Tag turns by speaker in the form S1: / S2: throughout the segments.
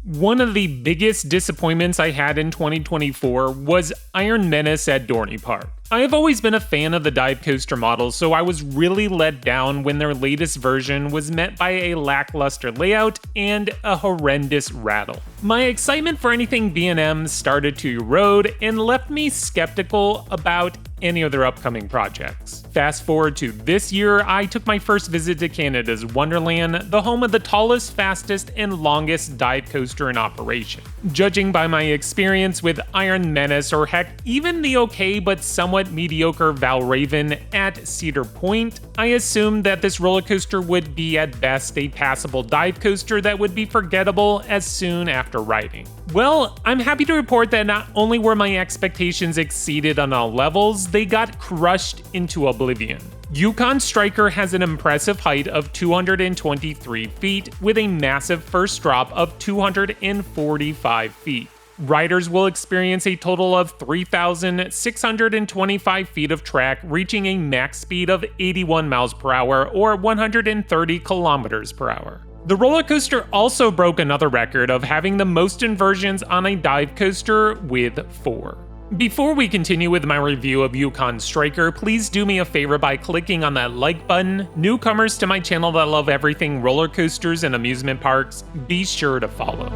S1: One of the biggest disappointments I had in 2024 was Iron Menace at Dorney Park. I have always been a fan of the dive coaster models, so I was really let down when their latest version was met by a lackluster layout and a horrendous rattle. My excitement for anything B&M started to erode and left me skeptical about any of their upcoming projects. Fast forward to this year, I took my first visit to Canada's Wonderland, the home of the tallest, fastest, and longest dive coaster in operation. Judging by my experience with Iron Menace, or heck, even the okay but somewhat mediocre Valravn at Cedar Point, I assumed that this roller coaster would be at best a passable dive coaster that would be forgettable as soon after riding. Well, I'm happy to report that not only were my expectations exceeded on all levels, they got crushed into oblivion. Yukon Striker has an impressive height of 223 feet with a massive first drop of 245 feet. Riders will experience a total of 3,625 feet of track, reaching a max speed of 81 miles per hour or 130 kilometers per hour. The roller coaster also broke another record of having the most inversions on a dive coaster with 4. Before we continue with my review of Yukon Striker, please do me a favor by clicking on that like button. Newcomers to my channel that love everything roller coasters and amusement parks, be sure to follow.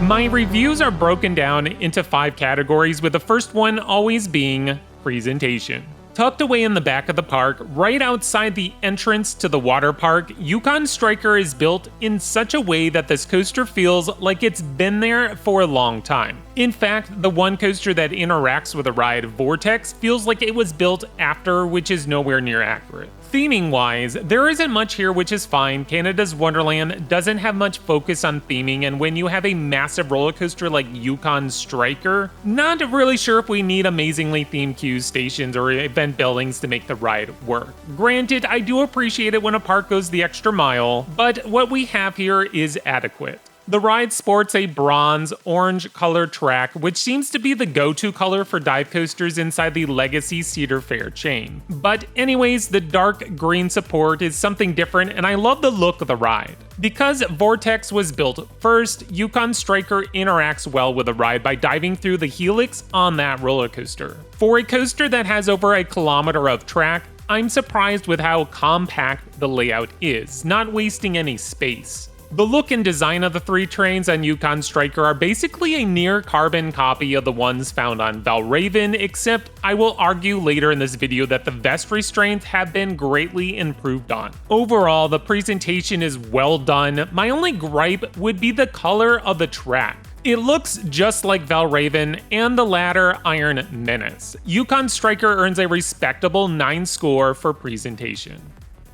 S1: My reviews are broken down into 5 categories, with the first one always being presentation. Tucked away in the back of the park, right outside the entrance to the water park, Yukon Striker is built in such a way that this coaster feels like it's been there for a long time. In fact, the one coaster that interacts with the ride, Vortex, feels like it was built after, which is nowhere near accurate. Theming-wise, there isn't much here, which is fine. Canada's Wonderland doesn't have much focus on theming, and when you have a massive roller coaster like Yukon Striker, not really sure if we need amazingly themed queues, stations, or event buildings to make the ride work. Granted, I do appreciate it when a park goes the extra mile, but what we have here is adequate. The ride sports a bronze orange colored track, which seems to be the go-to color for dive coasters inside the Legacy Cedar Fair chain. But anyways, the dark green support is something different, and I love the look of the ride. Because Vortex was built first, Yukon Striker interacts well with the ride by diving through the helix on that roller coaster. For a coaster that has over a kilometer of track, I'm surprised with how compact the layout is, not wasting any space. The look and design of the 3 trains on Yukon Striker are basically a near carbon copy of the ones found on Valravn, except I will argue later in this video that the vest restraints have been greatly improved on. Overall, the presentation is well done. My only gripe would be the color of the track. It looks just like Valravn and the latter Iron Menace. Yukon Striker earns a respectable 9 score for presentation.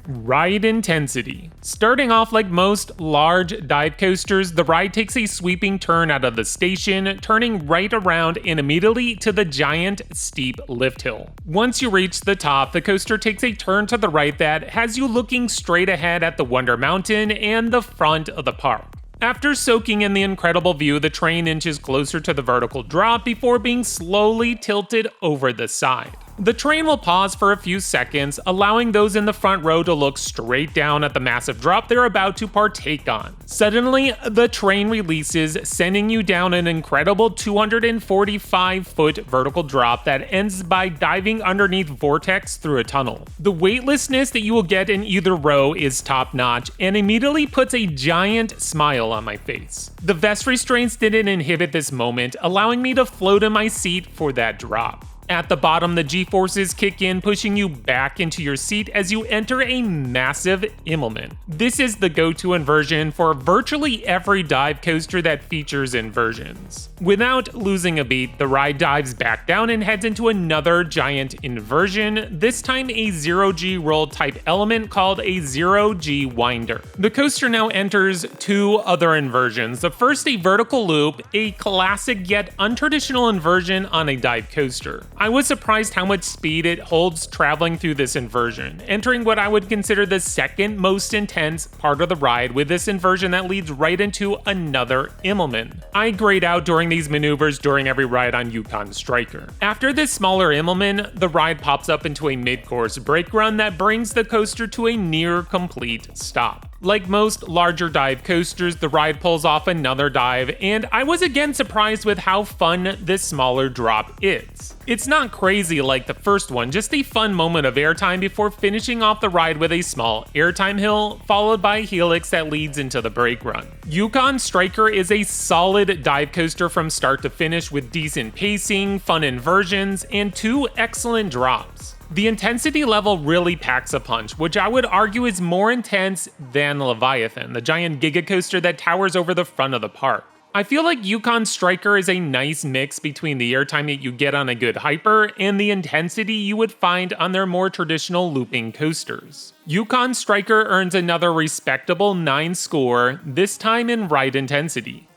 S1: Ride intensity. Starting off like most large dive coasters, the ride takes a sweeping turn out of the station, turning right around and immediately to the giant, steep lift hill. Once you reach the top, the coaster takes a turn to the right that has you looking straight ahead at the Wonder Mountain and the front of the park. After soaking in the incredible view, the train inches closer to the vertical drop before being slowly tilted over the side. The train will pause for a few seconds, allowing those in the front row to look straight down at the massive drop they're about to partake on. Suddenly, the train releases, sending you down an incredible 245-foot vertical drop that ends by diving underneath Vortex through a tunnel. The weightlessness that you will get in either row is top-notch and immediately puts a giant smile on my face. The vest restraints didn't inhibit this moment, allowing me to float in my seat for that drop. At the bottom, the G-forces kick in, pushing you back into your seat as you enter a massive immelman. This is the go-to inversion for virtually every dive coaster that features inversions. Without losing a beat, the ride dives back down and heads into another giant inversion, this time a 0G roll type element called a 0G winder. The coaster now enters 2 other inversions. The first, a vertical loop, a classic yet untraditional inversion on a dive coaster. I was surprised how much speed it holds traveling through this inversion, entering what I would consider the second most intense part of the ride with this inversion that leads right into another Immelman. I grayed out during these maneuvers during every ride on Yukon Striker. After this smaller Immelman, the ride pops up into a mid-course brake run that brings the coaster to a near complete stop. Like most larger dive coasters, the ride pulls off another dive, and I was again surprised with how fun this smaller drop is. It's not crazy like the first one, just a fun moment of airtime before finishing off the ride with a small airtime hill, followed by a helix that leads into the brake run. Yukon Striker is a solid dive coaster from start to finish with decent pacing, fun inversions, and 2 excellent drops. The intensity level really packs a punch, which I would argue is more intense than Leviathan, the giant giga coaster that towers over the front of the park. I feel like Yukon Striker is a nice mix between the airtime that you get on a good hyper and the intensity you would find on their more traditional looping coasters. Yukon Striker earns another respectable 9 score, this time in ride intensity.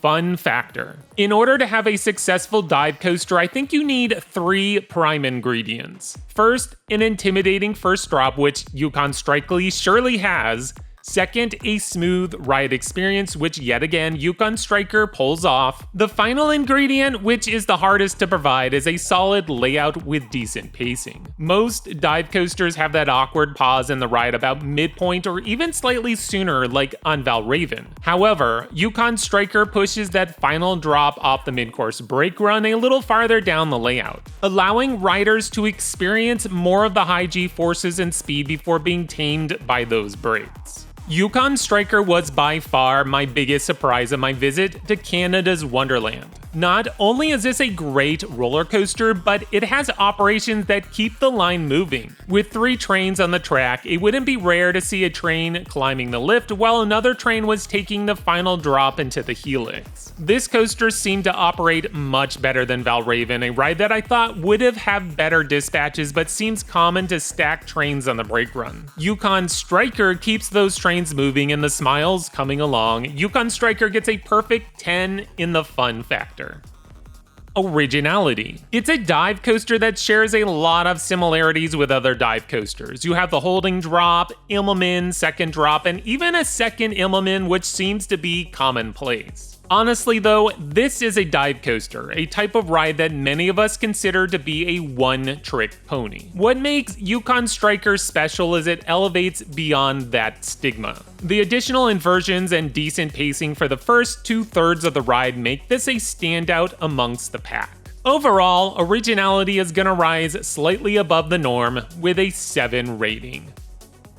S1: Fun factor. In order to have a successful dive coaster, I think you need 3 prime ingredients. First, an intimidating first drop, which Yukon Striker surely has. Second, a smooth ride experience, which yet again Yukon Striker pulls off. The final ingredient, which is the hardest to provide, is a solid layout with decent pacing. Most dive coasters have that awkward pause in the ride about midpoint or even slightly sooner, like on Valraven. However, Yukon Striker pushes that final drop off the mid-course brake run a little farther down the layout, allowing riders to experience more of the high G-forces and speed before being tamed by those brakes. Yukon Striker was by far my biggest surprise of my visit to Canada's Wonderland. Not only is this a great roller coaster, but it has operations that keep the line moving. With 3 trains on the track, it wouldn't be rare to see a train climbing the lift while another train was taking the final drop into the helix. This coaster seemed to operate much better than Valraven, a ride that I thought would have had better dispatches but seems common to stack trains on the brake run. Yukon Striker keeps those trains moving and the smiles coming along. Yukon Striker gets a perfect 10 in the fun factor. Originality. It's a dive coaster that shares a lot of similarities with other dive coasters. You have the holding drop, Immelman, second drop, and even a second Immelman, which seems to be commonplace. Honestly though, this is a dive coaster, a type of ride that many of us consider to be a one-trick pony. What makes Yukon Striker special is it elevates beyond that stigma. The additional inversions and decent pacing for the first 2/3 of the ride make this a standout amongst the pack. Overall, Originality is gonna rise slightly above the norm with a 7 rating.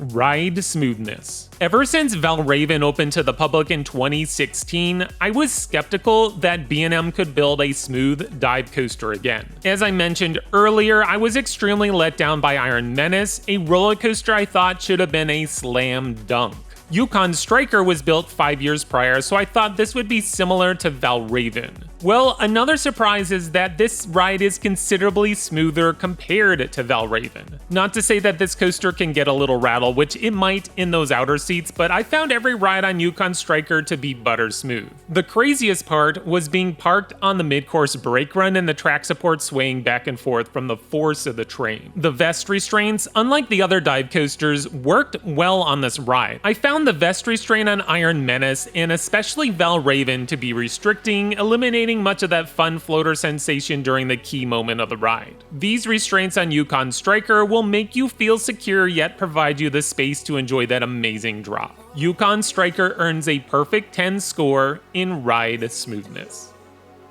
S1: Ride smoothness. Ever since Valraven opened to the public in 2016, I was skeptical that B&M could build a smooth dive coaster again. As I mentioned earlier, I was extremely let down by Iron Menace, a roller coaster I thought should have been a slam dunk. Yukon Striker was built 5 years prior, so I thought this would be similar to Valraven. Well, another surprise is that this ride is considerably smoother compared to Valraven. Not to say that this coaster can get a little rattle, which it might in those outer seats, but I found every ride on Yukon Striker to be butter smooth. The craziest part was being parked on the mid-course brake run and the track support swaying back and forth from the force of the train. The vest restraints, unlike the other dive coasters, worked well on this ride. I found the vest restraint on Iron Menace and especially Valraven to be restricting, eliminating much of that fun floater sensation during the key moment of the ride. These restraints on Yukon Striker will make you feel secure yet provide you the space to enjoy that amazing drop. Yukon Striker earns a perfect 10 score in ride smoothness.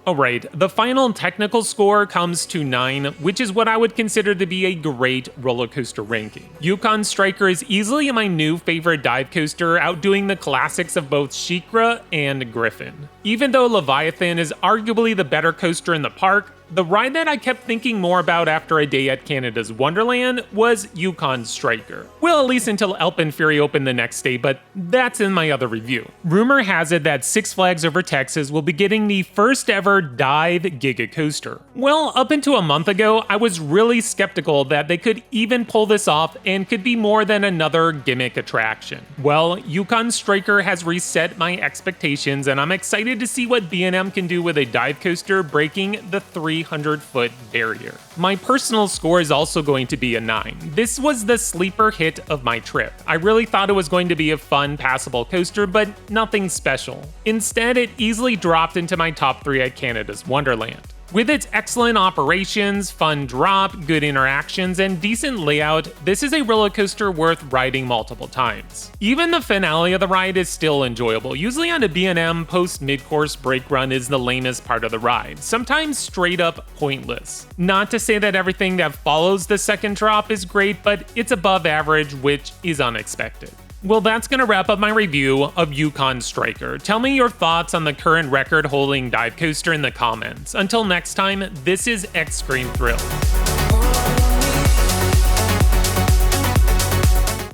S1: Alright, the final technical score comes to 9, which is what I would consider to be a great roller coaster ranking. Yukon Striker is easily my new favorite dive coaster, outdoing the classics of both SheiKra and Griffon. Even though Leviathan is arguably the better coaster in the park, the ride that I kept thinking more about after a day at Canada's Wonderland was Yukon Striker. Well, at least until Alpenfury opened the next day, but that's in my other review. Rumor has it that Six Flags Over Texas will be getting the first ever dive giga coaster. Well, up until a month ago, I was really skeptical that they could even pull this off and could be more than another gimmick attraction. Well, Yukon Striker has reset my expectations, and I'm excited to see what B&M can do with a dive coaster breaking the 3 300-foot barrier. My personal score is also going to be a 9. This was the sleeper hit of my trip. I really thought it was going to be a fun, passable coaster, but nothing special. Instead, it easily dropped into my top 3 at Canada's Wonderland. With its excellent operations, fun drop, good interactions, and decent layout, this is a roller coaster worth riding multiple times. Even the finale of the ride is still enjoyable. Usually on a B&M, post-mid-course brake run is the lamest part of the ride, sometimes straight up pointless. Not to say that everything that follows the second drop is great, but it's above average, which is unexpected. Well, that's going to wrap up my review of Yukon Striker. Tell me your thoughts on the current record-holding dive coaster in the comments. Until next time, this is X Screen Thrill.